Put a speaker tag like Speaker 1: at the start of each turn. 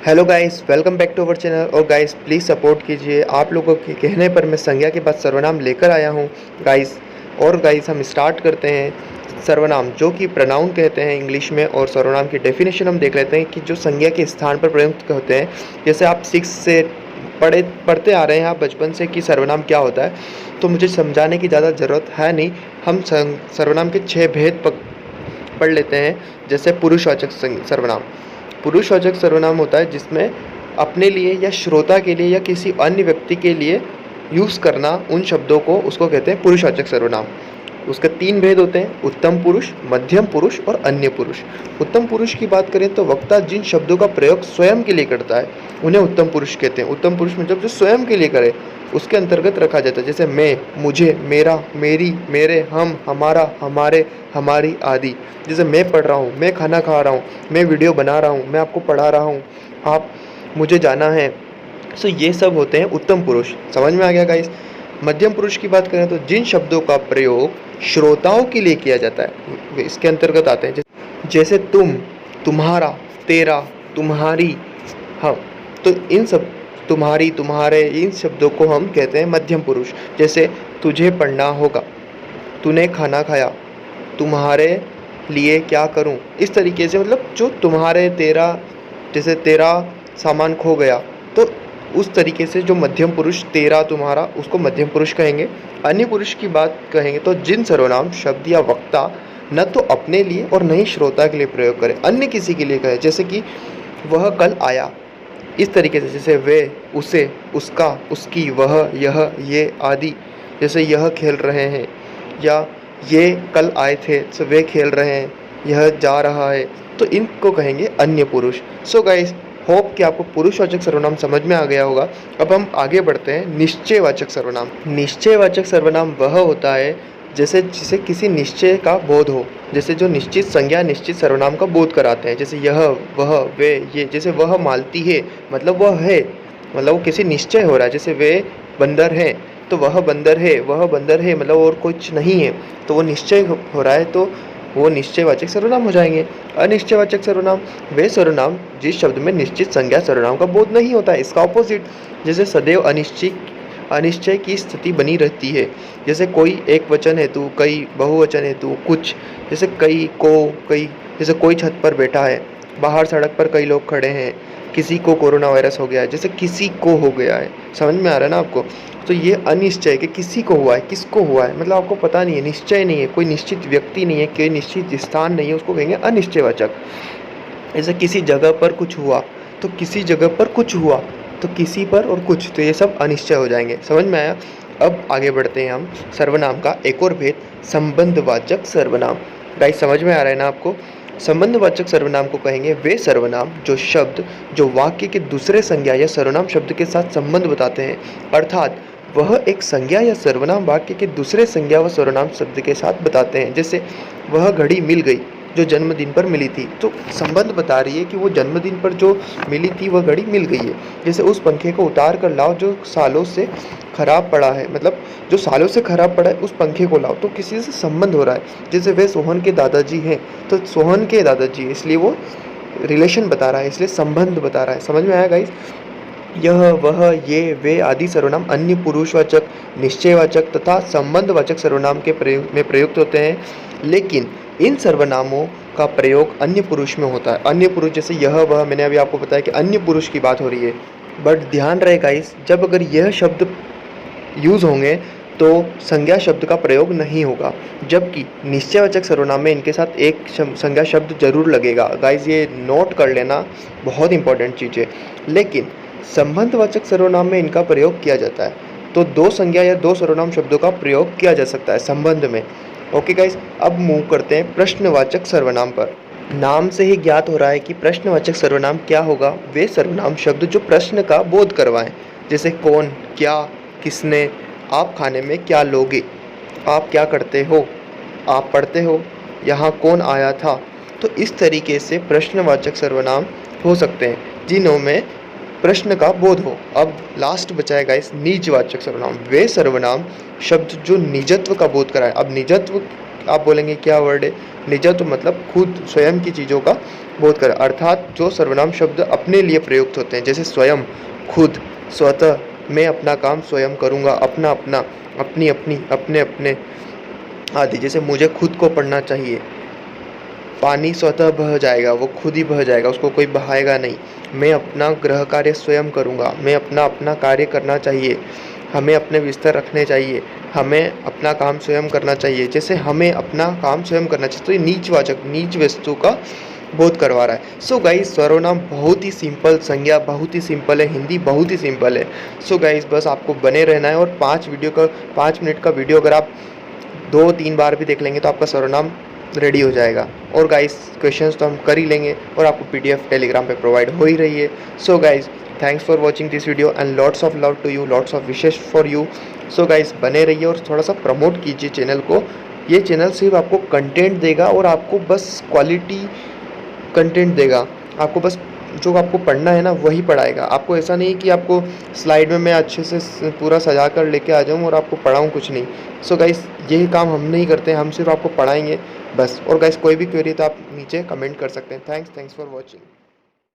Speaker 1: Hello guys, welcome back to our channel. और guys please support कीजिए। आप लोगों के कहने पर मैं संज्ञा के बाद सर्वनाम लेकर आया हूँ गाइस। और गाइस हम स्टार्ट करते हैं सर्वनाम, जो कि प्रोनाउन कहते हैं इंग्लिश में। और सर्वनाम की डेफिनेशन हम देख लेते हैं कि जो संज्ञा के स्थान पर प्रयुक्त होते हैं। जैसे आप 6 से पढ़ते आ रहे हैं आप बचपन से कि सर्वनाम क्या होता है, तो मुझे समझाने की ज़्यादा ज़रूरत है नहीं। हम सर्वनाम के 6 भेद पढ़ लेते हैं। जैसे पुरुषवाचक सर्वनाम। पुरुषवाचक सर्वनाम होता है जिसमें अपने लिए या श्रोता के लिए या किसी अन्य व्यक्ति के लिए यूज़ करना उन शब्दों को, उसको कहते हैं पुरुषवाचक सर्वनाम। उसके 3 भेद होते हैं: उत्तम पुरुष, मध्यम पुरुष और अन्य पुरुष। उत्तम पुरुष की बात करें तो वक्ता जिन शब्दों का प्रयोग स्वयं के लिए करता है उन्हें उत्तम पुरुष कहते हैं। उत्तम पुरुष मतलब जो स्वयं के लिए करे उसके अंतर्गत रखा जाता है। जैसे मैं, मुझे, मेरा, मेरी, मेरे, हम, हमारा, हमारे, हमारी आदि। जैसे मैं पढ़ रहा हूँ, मैं खाना खा रहा हूँ, मैं वीडियो बना रहा हूँ, मैं आपको पढ़ा रहा हूँ, आप, मुझे जाना है। सो ये सब होते हैं उत्तम पुरुष। समझ में आ गया गाइस। मध्यम पुरुष की बात करें तो जिन शब्दों का प्रयोग श्रोताओं के लिए किया जाता है वे इसके अंतर्गत आते हैं। जैसे तुम, तुम्हारा, तेरा, तुम्हारी, हम। तो इन सब, तुम्हारी, तुम्हारे, इन शब्दों को हम कहते हैं मध्यम पुरुष। जैसे तुझे पढ़ना होगा, तूने खाना खाया, तुम्हारे लिए क्या करूं। इस तरीके से मतलब जो तुम्हारे, तेरा, जैसे तेरा सामान खो गया, तो उस तरीके से जो मध्यम पुरुष तेरा, तुम्हारा, उसको मध्यम पुरुष कहेंगे। अन्य पुरुष की बात कहेंगे तो जिन सर्वनाम शब्द या वक्ता न तो अपने लिए और न ही श्रोता के लिए प्रयोग करें, अन्य किसी के लिए कहे। जैसे कि वह कल आया, इस तरीके से। जैसे वे, उसे, उसका, उसकी, वह, यह, ये आदि। जैसे यह खेल रहे हैं, या ये कल आए थे तो वे खेल रहे हैं, यह जा रहा है, तो इनको कहेंगे अन्य पुरुष। सो गाइस, होप कि आपको पुरुषवाचक सर्वनाम समझ में आ गया होगा। अब हम आगे बढ़ते हैं निश्चयवाचक सर्वनाम। निश्चयवाचक सर्वनाम वह होता है जैसे जिसे किसी निश्चय का बोध हो। जैसे जो निश्चित संज्ञा निश्चित सर्वनाम का बोध कराते हैं। जैसे यह, वह, वे, ये। जैसे वह मालती है मतलब वह है, मतलब वो किसी निश्चय हो रहा है। जैसे वे बंदर हैं तो वह बंदर है, वह बंदर है मतलब और कुछ नहीं है, तो वो निश्चय हो रहा है, तो वो निश्चयवाचक सर्वनाम हो जाएंगे। अनिश्चयवाचक सर्वनाम वे सर्वनाम जिस शब्द में निश्चित संज्ञा सर्वनाम का बोध नहीं होता है, इसका ऑपोजिट। जैसे सदैव अनिश्चय की स्थिति बनी रहती है। जैसे कोई एक वचन हेतु, कई बहुवचन हेतु, कुछ। जैसे कई, को, कई। जैसे कोई छत पर बैठा है, बाहर सड़क पर कई लोग खड़े हैं, किसी को कोरोना वायरस हो गया है। जैसे किसी को हो गया है, समझ में आ रहा है ना आपको। तो ये अनिश्चय कि किसी को हुआ है, किसको हुआ है, मतलब आपको पता नहीं है, निश्चय नहीं है, कोई निश्चित व्यक्ति नहीं है, कोई निश्चित स्थान नहीं है, उसको कहेंगे अनिश्चयवाचक। जैसे किसी जगह पर कुछ हुआ, तो किसी जगह पर कुछ हुआ, तो किसी पर और कुछ, तो ये सब अनिश्चय हो जाएंगे। समझ में आया। अब आगे बढ़ते हैं हम सर्वनाम का एक और भेद, संबंधवाचक सर्वनाम। गाइस समझ में आ रहा है ना आपको। संबंधवाचक सर्वनाम को कहेंगे वे सर्वनाम जो शब्द जो वाक्य के दूसरे संज्ञा या सर्वनाम शब्द के साथ संबंध बताते हैं। अर्थात वह एक संज्ञा या सर्वनाम वाक्य के दूसरे संज्ञा व सर्वनाम शब्द के साथ बताते हैं। जैसे वह घड़ी मिल गई जो जन्मदिन पर मिली थी, तो संबंध बता रही है कि वो जन्मदिन पर जो मिली थी वह घड़ी मिल गई है। जैसे उस पंखे को उतार कर लाओ जो सालों से खराब पड़ा है, मतलब जो सालों से खराब पड़ा है उस पंखे को लाओ, तो किसी से संबंध हो रहा है। जैसे वे सोहन के दादाजी हैं, तो सोहन के दादाजी, इसलिए वो रिलेशन बता रहा है, इसलिए संबंध बता रहा है। समझ में आया गाइस। यह, वह, ये, वे आदि सर्वनाम अन्य पुरुषवाचक, निश्चयवाचक तथा संबंधवाचक सर्वनाम के प्रयोग में प्रयुक्त होते हैं। लेकिन इन सर्वनामों का प्रयोग अन्य पुरुष में होता है। अन्य पुरुष जैसे यह, वह, मैंने अभी आपको बताया कि अन्य पुरुष की बात हो रही है। बट ध्यान रहे गाइस, जब अगर यह शब्द यूज़ होंगे तो संज्ञा शब्द का प्रयोग नहीं होगा, जबकि निश्चयवाचक सर्वनाम में इनके साथ एक संज्ञा शब्द जरूर लगेगा। गाइस ये नोट कर लेना, बहुत इंपॉर्टेंट चीज़ है। लेकिन संबंधवाचक सर्वनाम में इनका प्रयोग किया जाता है, तो 2 संज्ञा या 2 सर्वनाम शब्दों का प्रयोग किया जा सकता है संबंध में। ओके गाइस, अब मूव करते हैं प्रश्नवाचक सर्वनाम पर। नाम से ही ज्ञात हो रहा है कि प्रश्नवाचक सर्वनाम क्या होगा। वे सर्वनाम शब्द जो प्रश्न का बोध करवाएं। जैसे कौन, क्या, किसने, आप खाने में क्या लोगे, आप क्या करते हो, आप पढ़ते हो, यहाँ कौन आया था। तो इस तरीके से प्रश्नवाचक सर्वनाम हो सकते हैं जिन्हों में प्रश्न का बोध हो। अब लास्ट बचा है गाइस निजवाचक सर्वनाम। वे सर्वनाम शब्द जो निजत्व का बोध कराए। अब निजत्व आप बोलेंगे क्या वर्ड है? निजत्व मतलब खुद स्वयं की चीज़ों का बोध कर, अर्थात जो सर्वनाम शब्द अपने लिए प्रयुक्त होते हैं, जैसे स्वयं, खुद, स्वतः, मैं अपना काम स्वयं करूँगा, अपना अपना, अपनी अपनी, अपने अपने आदि। जैसे मुझे खुद को पढ़ना चाहिए, पानी स्वतः बह जाएगा, वो खुद ही बह जाएगा, उसको कोई बहाएगा नहीं। मैं अपना गृह कार्य स्वयं करूँगा, मैं अपना अपना कार्य करना चाहिए, हमें अपने बिस्तर रखने चाहिए, हमें अपना काम स्वयं करना चाहिए। जैसे हमें अपना काम स्वयं करना चाहिए, तो ये नीचवाचक, नीच वस्तु का बोध करवा रहा है। सो गाइस सर्वनाम बहुत ही सिंपल, संज्ञा बहुत ही सिंपल है, हिंदी बहुत ही सिंपल है। सो गाइस बस आपको बने रहना है और 5 मिनट का वीडियो अगर आप 2-3 बार भी देख लेंगे तो आपका सर्वनाम रेडी हो जाएगा। और गाइस क्वेश्चंस तो हम कर ही लेंगे और आपको पीडीएफ टेलीग्राम पे प्रोवाइड हो ही रही है। So guys thanks for watching this video and lots of love to you, lots of wishes for you. So guys बने रहिए और थोड़ा सा प्रमोट कीजिए चैनल को। ये चैनल सिर्फ आपको कंटेंट देगा और आपको बस क्वालिटी कंटेंट देगा। आपको बस जो आपको पढ़ना है ना वही पढ़ाएगा। आपको ऐसा नहीं कि आपको स्लाइड में मैं अच्छे से पूरा सजा कर लेके आ जाऊँ और आपको पढ़ाऊँ कुछ नहीं। सो गाइस यही काम हम नहीं करते, हम सिर्फ आपको पढ़ाएंगे बस। और गाइस कोई भी क्वेरी तो आप नीचे कमेंट कर सकते हैं। Thanks for watching.